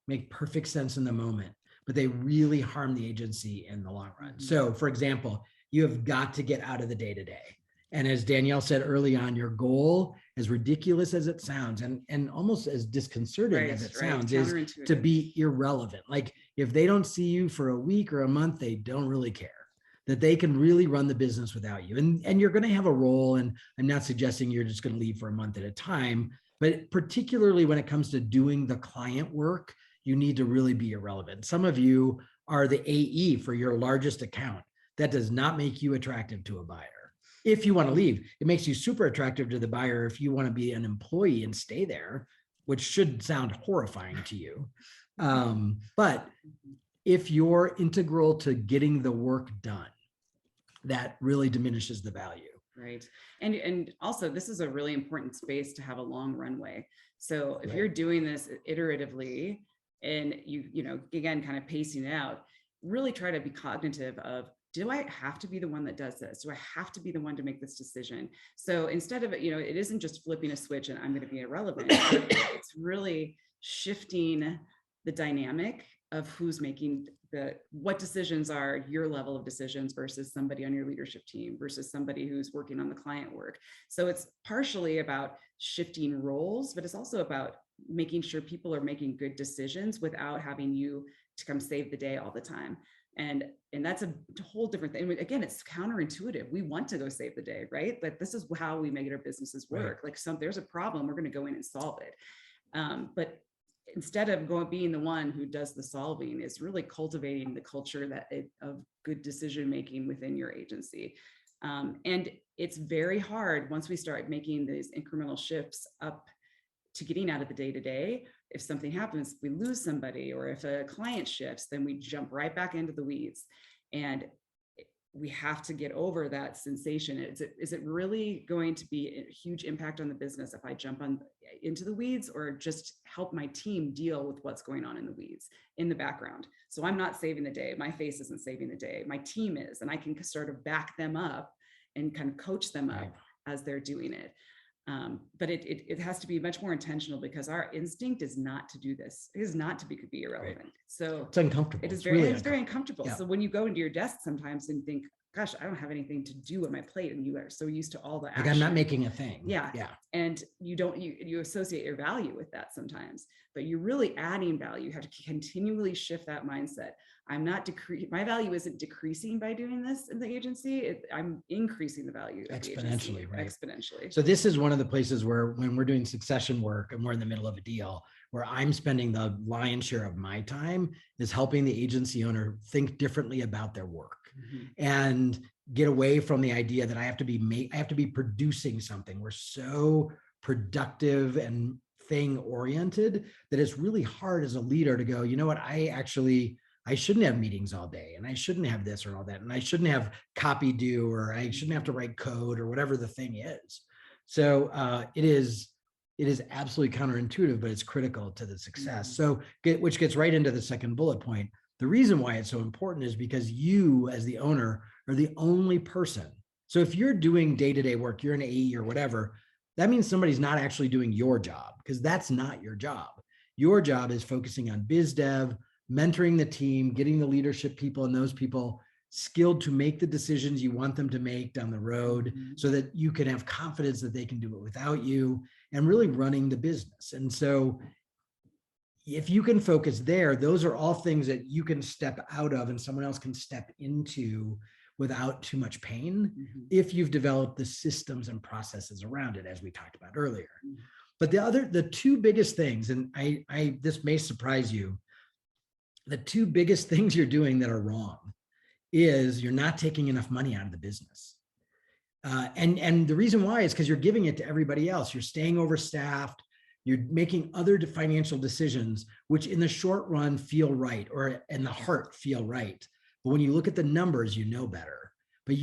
make perfect sense in the moment, but they really harm the agency in the long run. So for example, you have got to get out of the day-to-day. And as Danielle said early on, your goal, as ridiculous as it sounds, and almost as disconcerting as it sounds, is to Counterintuitive. be irrelevant. Like if they don't see you for a week or a month, they don't really care. That they can really run the business without you. And you're going to have a role. And I'm not suggesting you're just going to leave for a month at a time, but particularly when it comes to doing the client work, you need to really be irrelevant. Some of you are the AE for your largest account. That does not make you attractive to a buyer. If you want to leave, it makes you super attractive to the buyer if you want to be an employee and stay there, which should sound horrifying to you. But if you're integral to getting the work done, that really diminishes the value. Right. And also this is a really important space to have a long runway. So if Right. you're doing this iteratively and again, kind of pacing it out, really try to be cognitive of, do I have to be the one that does this? Do I have to be the one to make this decision? So instead of, it isn't just flipping a switch and I'm going to be irrelevant. It's really shifting the dynamic of who's making what decisions are your level of decisions versus somebody on your leadership team versus somebody who's working on the client work. So it's partially about shifting roles, but it's also about making sure people are making good decisions without having you to come save the day all the time. And that's a whole different thing. Again, it's counterintuitive. We want to go save the day, right? But this is how we make our businesses work. Right. Like there's a problem, we're going to go in and solve it. But instead of being the one who does the solving, is really cultivating the culture of good decision making within your agency. And it's very hard once we start making these incremental shifts up to getting out of the day-to-day. If something happens, we lose somebody, or if a client shifts, then we jump right back into the weeds. And we have to get over that sensation. Is it really going to be a huge impact on the business if I jump into the weeds, or just help my team deal with what's going on in the weeds in the background? So I'm not saving the day. My face isn't saving the day. My team is, and I can sort of back them up and kind of coach them up as they're doing it. But it has to be much more intentional, because our instinct is not to do this. It is not to be irrelevant. So It's uncomfortable. it is It's very, really it's very uncomfortable. Yeah. So when you go into your desk sometimes and think, gosh, I don't have anything to do on my plate. And you are so used to all the Like I'm not action. making a thing. Yeah. Yeah. And you associate your value with that sometimes, but you're really adding value. You have to continually shift that mindset. I'm not my value isn't decreasing by doing this in the agency. I'm increasing the value of the agency Exponentially, right? exponentially. So this is one of the places where when we're doing succession work and we're in the middle of a deal, where I'm spending the lion's share of my time is helping the agency owner think differently about their work and get away from the idea that I have to be producing something. We're so productive and thing oriented that it's really hard as a leader to go, you know what, I shouldn't have meetings all day, and I shouldn't have this or all that, and I shouldn't have copy due, or I shouldn't have to write code or whatever the thing is. So it is absolutely counterintuitive, but it's critical to the success. So which gets right into the second bullet point. The reason why it's so important is because you as the owner are the only person. So if you're doing day-to-day work, you're an AE or whatever, that means somebody's not actually doing your job, because that's not your job. Your job is focusing on biz dev, mentoring the team, getting the leadership people and those people skilled to make the decisions you want them to make down the road so that you can have confidence that they can do it without you, and really running the business. And so if you can focus there, those are all things that you can step out of and someone else can step into without too much pain if you've developed the systems and processes around it, as we talked about earlier. But the two biggest things, and this may surprise you, the two biggest things you're doing that are wrong is you're not taking enough money out of the business. And the reason why is because you're giving it to everybody else. You're staying overstaffed. You're making other financial decisions, which in the short run feel right, or in the heart feel right. But when you look at the numbers, you know better. But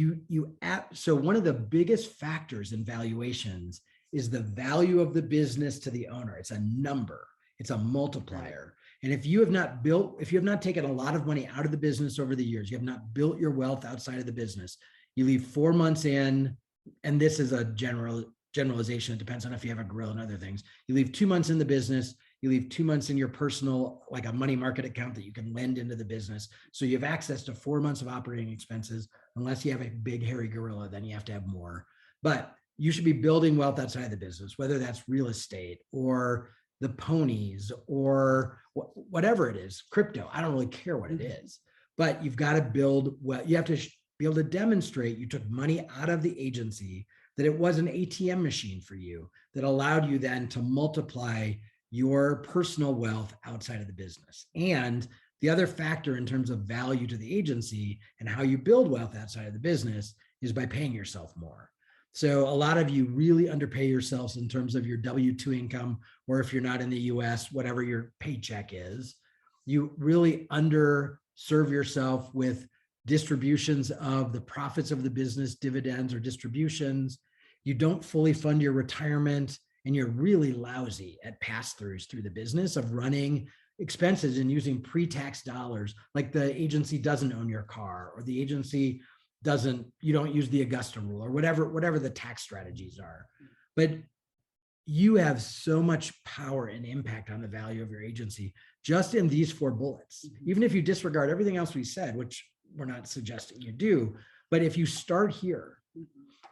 so one of the biggest factors in valuations is the value of the business to the owner. It's a number. It's a multiplier. And if you have not taken a lot of money out of the business over the years, you have not built your wealth outside of the business, you leave 4 months in, and this is a generalization. It depends on if you have a grill and other things. You leave 2 months in the business, you leave 2 months in your personal, like a money market account that you can lend into the business. So you have access to 4 months of operating expenses, unless you have a big hairy gorilla, then you have to have more. But you should be building wealth outside of the business, whether that's real estate or the ponies or whatever it is, crypto. I don't really care what it is, but you've got to build well. You have to be able to demonstrate you took money out of the agency, that it was an ATM machine for you that allowed you then to multiply your personal wealth outside of the business. And the other factor in terms of value to the agency and how you build wealth outside of the business is by paying yourself more. So a lot of you really underpay yourselves in terms of your W-2 income, or if you're not in the US, whatever your paycheck is, you really underserve yourself with distributions of the profits of the business, dividends or distributions. You don't fully fund your retirement, and you're really lousy at pass-throughs through the business of running expenses and using pre-tax dollars. Like the agency doesn't own your car, or the agency you don't use the Augusta rule, or whatever the tax strategies are. But you have so much power and impact on the value of your agency just in these 4 bullets. Even if you disregard everything else we said, which we're not suggesting you do, but if you start here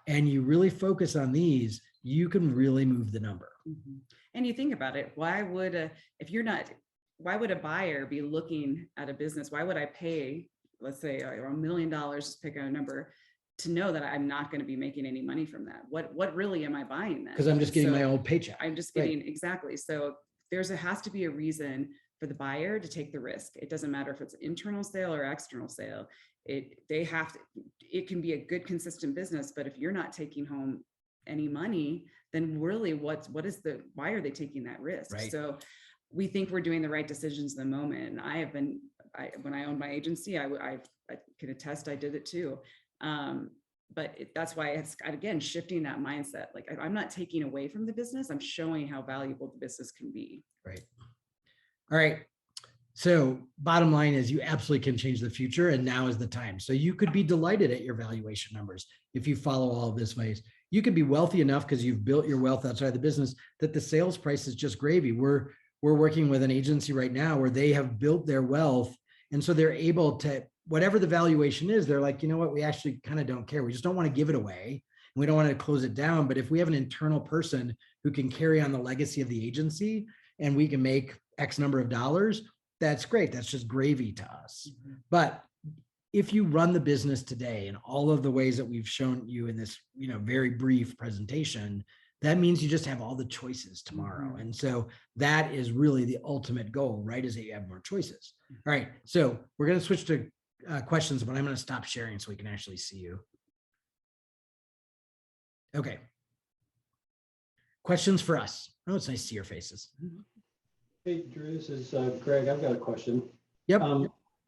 and you really focus on these, you can really move the number. And you think about it, why would a buyer be looking at a business? Why would I pay, let's say $1 million, just pick a number, to know that I'm not going to be making any money from that? What really am I buying then? Because I'm just getting my old paycheck. I'm just getting, exactly. So has to be a reason for the buyer to take the risk. It doesn't matter if it's an internal sale or external sale. It can be a good, consistent business, but if you're not taking home any money, then really why are they taking that risk? Right. So we think we're doing the right decisions in the moment. And when I owned my agency, I can attest I did it too. But that's why it's, again, shifting that mindset. Like I'm not taking away from the business. I'm showing how valuable the business can be. Right. All right. So bottom line is you absolutely can change the future, and now is the time. So you could be delighted at your valuation numbers if you follow all of this ways. You could be wealthy enough because you've built your wealth outside the business that the sales price is just gravy. We're working with an agency right now where they have built their wealth, and so they're able to whatever the valuation is, they're like, you know what, we actually kind of don't care. We just don't want to give it away. And we don't want to close it down. But if we have an internal person who can carry on the legacy of the agency and we can make X number of dollars, that's great. That's just gravy to us. But if you run the business today in all of the ways that we've shown you in this, very brief presentation, that means you just have all the choices tomorrow. And so that is really the ultimate goal, right? Is that you have more choices. All right. So we're going to switch to questions, but I'm going to stop sharing so we can actually see you. Okay. Questions for us? Oh, it's nice to see your faces. Hey, Drew, this is Greg. I've got a question. Yep.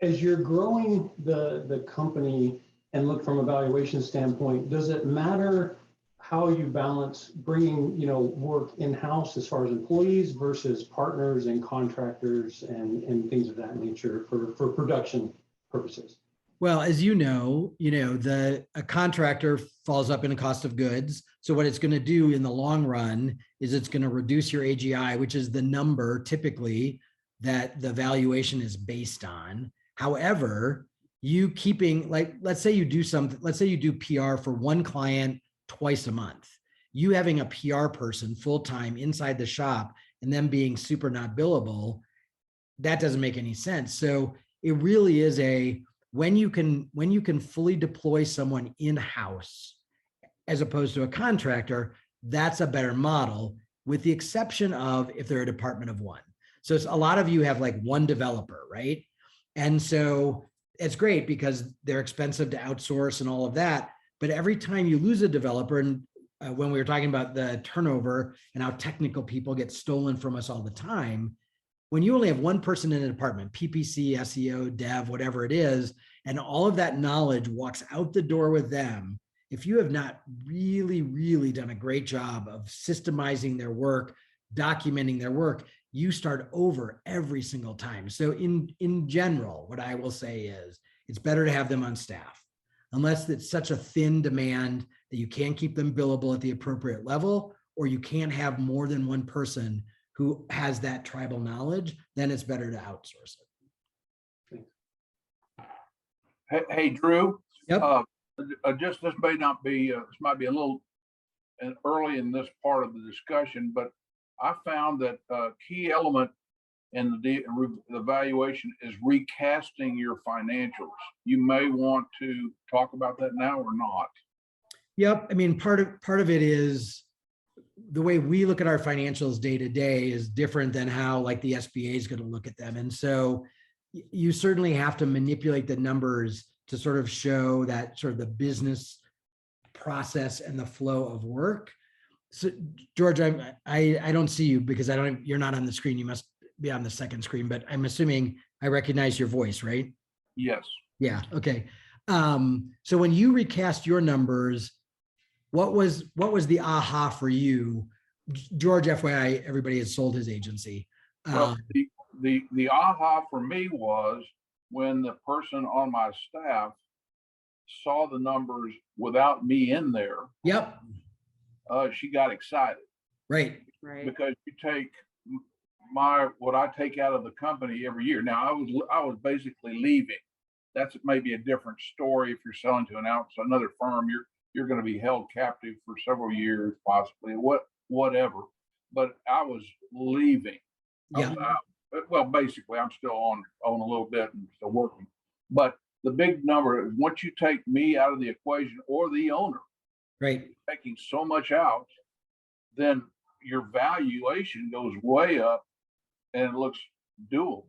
As you're growing the company and look from a valuation standpoint, does it matter how you balance bringing, work in-house as far as employees versus partners and contractors and things of that nature for production purposes? Well, as you know, a contractor falls up in a cost of goods. So what it's going to do in the long run is it's going to reduce your AGI, which is the number typically that the valuation is based on. However, you keeping, like, let's say you do PR for one client twice a month. You having a PR person full-time inside the shop and them being super not billable, that doesn't make any sense. So it really is when you can fully deploy someone in-house as opposed to a contractor, that's a better model, with the exception of if they're a department of one. So it's, a lot of you have like one developer, right? And so it's great because they're expensive to outsource and all of that. But every time you lose a developer, and when we were talking about the turnover and how technical people get stolen from us all the time, when you only have one person in a department, PPC, SEO, dev, whatever it is, and all of that knowledge walks out the door with them, if you have not really, really done a great job of systemizing their work, documenting their work, you start over every single time. So in general, what I will say is it's better to have them on staff, unless it's such a thin demand that you can't keep them billable at the appropriate level, or you can't have more than one person who has that tribal knowledge, then it's better to outsource it. Hey, Drew. Yep. This might be a little early in this part of the discussion, but I found that a key element in the evaluation is recasting your financials. You may want to talk about that now or not. Yep. I mean, part of it is the way we look at our financials day to day is different than how like the SBA is going to look at them. And so you certainly have to manipulate the numbers to sort of show that sort of the business process and the flow of work. So George, I don't see you because you're not on the screen. You must be on the second screen, but I'm assuming I recognize your voice, right? Yes. Yeah. Okay. So when you recast your numbers, what was the aha for you? George, FYI, everybody has sold his agency. Well, the aha for me was when the person on my staff saw the numbers without me in there. Yep. She got excited. Right. Right. Because you take what I take out of the company every year. Now I was basically leaving. That's maybe a different story. If you're selling to another firm, you're going to be held captive for several years, possibly, whatever. But I was leaving. Yeah. Well, basically, I'm still on a little bit and still working. But the big number is once you take me out of the equation or the owner, Right. taking so much out, then your valuation goes way up and it looks doable.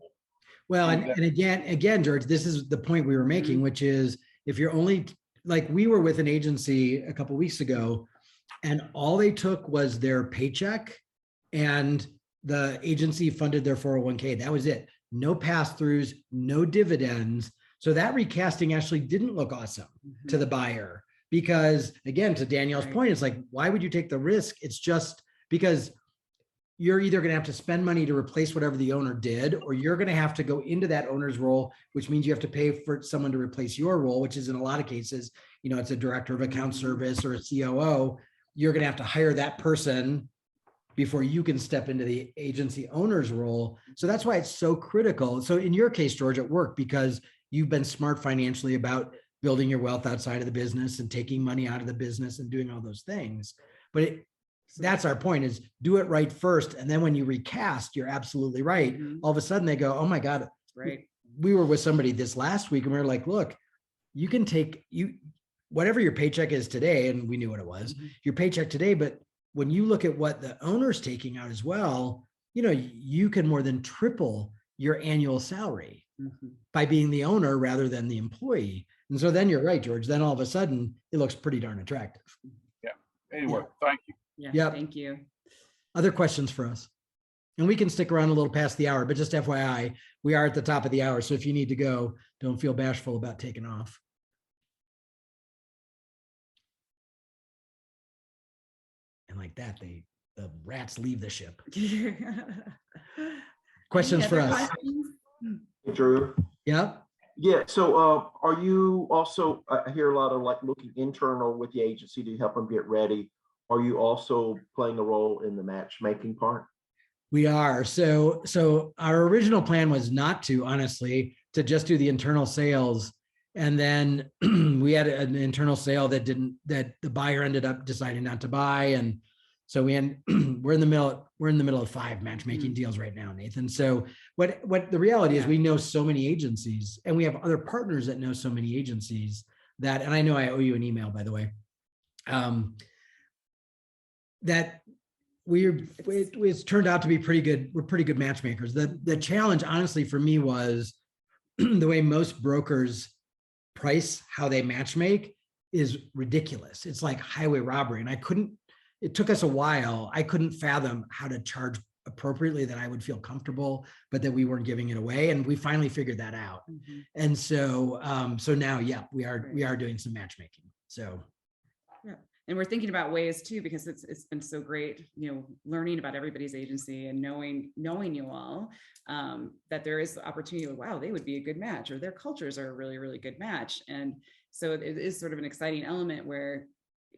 Well, and again, George, this is the point we were making, which is if you're only, like, we were with an agency a couple of weeks ago and all they took was their paycheck and the agency funded their 401k. That was it. No pass-throughs, no dividends. So that recasting actually didn't look awesome to the buyer because, again, to Danielle's point, it's like, why would you take the risk? It's just because you're either going to have to spend money to replace whatever the owner did, or you're going to have to go into that owner's role, which means you have to pay for someone to replace your role, which is in a lot of cases, it's a director of account service or a COO. You're going to have to hire that person before you can step into the agency owner's role. So that's why it's so critical. So in your case, George, it worked because you've been smart financially about building your wealth outside of the business and taking money out of the business and doing all those things. But that's our point, is do it right first. And then when you recast, you're absolutely right. Mhm. All of a sudden they go, oh my God, Right. we were with somebody this last week and we were like, look, you can take whatever your paycheck is today. And we knew what it was, Mhm. your paycheck today. But when you look at what the owner's taking out as well, you can more than triple your annual salary Mhm. by being the owner rather than the employee. And so then you're right, George. Then all of a sudden it looks pretty darn attractive. Anyway, thank you. Yeah. Yep. Thank you. Other questions for us? And we can stick around a little past the hour, but just FYI, we are at the top of the hour. So if you need to go, don't feel bashful about taking off. And like that, the rats leave the ship. Questions Any for other us? questions? Drew. Yeah. Yeah. So are you also, I hear a lot of like looking internal with the agency to help them get ready. Are you also playing a role in the matchmaking part? We are. So our original plan was not to, honestly, to just do the internal sales. And then we had an internal sale that the buyer ended up deciding not to buy. And so we're in the middle of 5 matchmaking deals right now, Nathan. So what the reality is, we know so many agencies, and we have other partners that know so many agencies that, and I know I owe you an email, by the way, that it's turned out to be pretty good. We're pretty good matchmakers. The challenge, honestly, for me was the way most brokers price how they matchmake is ridiculous. It's like highway robbery. And it took us a while. I couldn't fathom how to charge appropriately that I would feel comfortable, but that we weren't giving it away. And we finally figured that out. Mhm. And so now, yeah, we are doing some matchmaking. So. Yeah. And we're thinking about ways too, because it's been so great, learning about everybody's agency and knowing you all, that there is the opportunity of, wow, they would be a good match, or their cultures are a really, really good match. And so it is sort of an exciting element where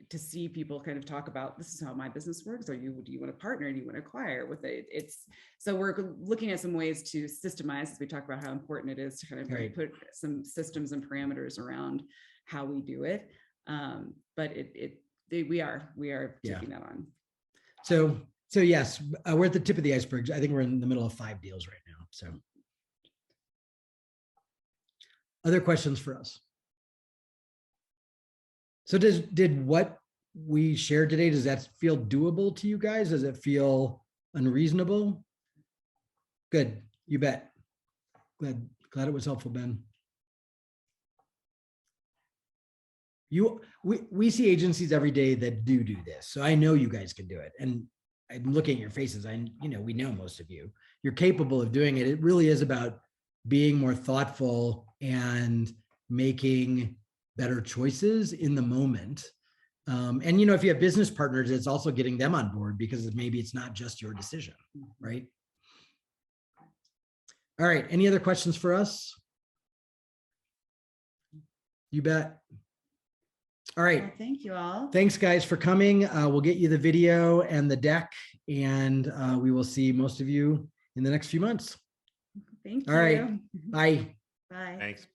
to see people kind of talk about, this is how my business works, or do you want to partner, do you want to acquire with it? So we're looking at some ways to systemize, as we talk about how important it is to kind of Right. put some systems and parameters around how we do it. But we are Yeah. taking that on. So yes, we're at the tip of the iceberg. I think we're in the middle of 5 deals right now. So other questions for us? So did what we shared today, does that feel doable to you guys? Does it feel unreasonable? Good, you bet. Glad it was helpful, Ben. We see agencies every day that do this. So I know you guys can do it. And I'm looking at your faces. We know most of you. You're capable of doing it. It really is about being more thoughtful and making better choices in the moment. And if you have business partners, it's also getting them on board, because maybe it's not just your decision, right? All right. Any other questions for us? You bet. All right. Well, thank you all. Thanks, guys, for coming. We'll get you the video and the deck, and we will see most of you in the next few months. Thank you. All right. Bye. Bye. Thanks.